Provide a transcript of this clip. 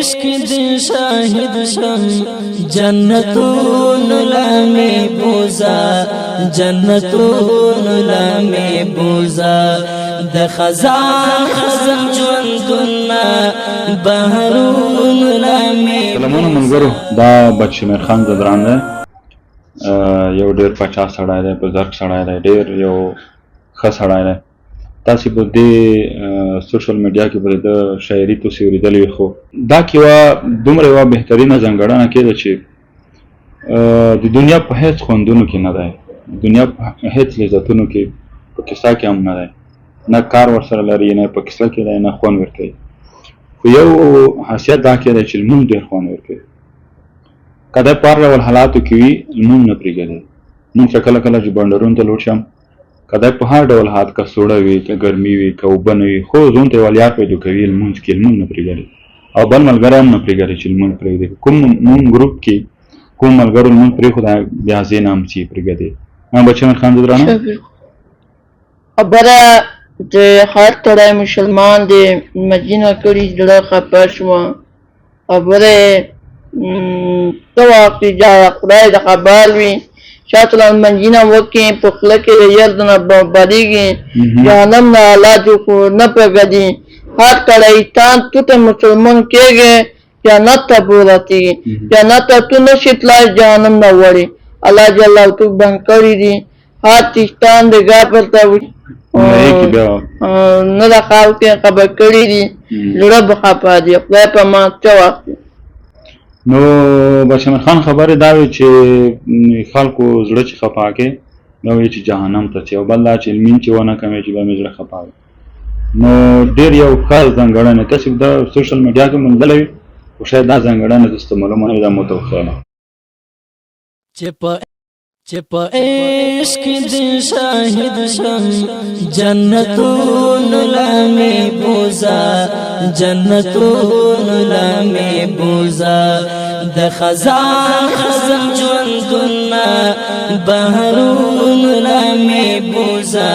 عشق دی شاهد شم جنتون لمی بوزا جنتون لمی بوزا د خزان خزم جوندنا بهرون لمی سلامونه ملګرو دا بچمیر خان زدران دی یو ډیر پچا سړی دی بزرګ سړی دی ډیر یو ښه سړی دی تاسې به دې سوشل میډیا کې به د شاعري تاسې اورېدلې وي خو دا کیوه دومره یوه بهترینه ځانګړنه کېده چې د دنیا په هیڅ خوندونو کې نه دی دنیا په هیڅ لذتونو کې په کیسه کې هم نه دی نه کار ورسره لري نه په کیسه کې دی نه خوند ورکوي خو یو حیثیت دا کې دی چې لمونځ ډېر خوند ورکوي که دی په هر ډول حالاتو کې وي لمونځ نه پرېږدي مونږ چې کله کله چې بنډرونو ته لوټ شم که دی په هر ډول حالت که سوړه وي که ګرمي وي که اوبه نه وي خو ځون ته یو لیار پیدا کوي لمونځ کې لمونځ نه پرېږدي او بل ملګری هم نه پرېږدي چې لمونځ پرېږدي کوم مونږ ګروپ کې کوم ملګرو لمونځ پرېښوده بیا ځای نه هم چې پرېږدي بچمیر خان زدرانه خبره د هر سړی مسلمان دی مدینه کړي زړه خفه شوه خبره څه وخت چې خدای د خبر وي شاته لمنځونه وکړي په خوله کې د یرد نه بریږي جهنم نه الله جو خو نه پرېږدي هر سړی تان تو ته مسلمان کېږي جنت ته بوراتېږي جنت ته تو نشي تلای جهنم نه وړي الله جل تو بند کړي دي هر تیشتان د ګافر ته نه د خاو کې خبر کړي دي زړه به خفه دي خدای په ما څه وخت نو بچمیر خان خبرې دا وي چې خلکو زړه چې خفه کړي دا وایي چې جهنم ته ځي او بل دا چې لمونځ چې ونه کوي چې به مې زړه خفه وي نو ډېر یو خاص ځانګړنه تاسې د سوشل میډیا کې موندلی وي خو شاید دا ځانګړنه تاسو ته معلومه نه وي دا متوخیله چې په عشق دی شاهد شم جنتون لمی بوزا جنتون لمی بوزا د خزان خزم جوندنا بهرون لمی بوزا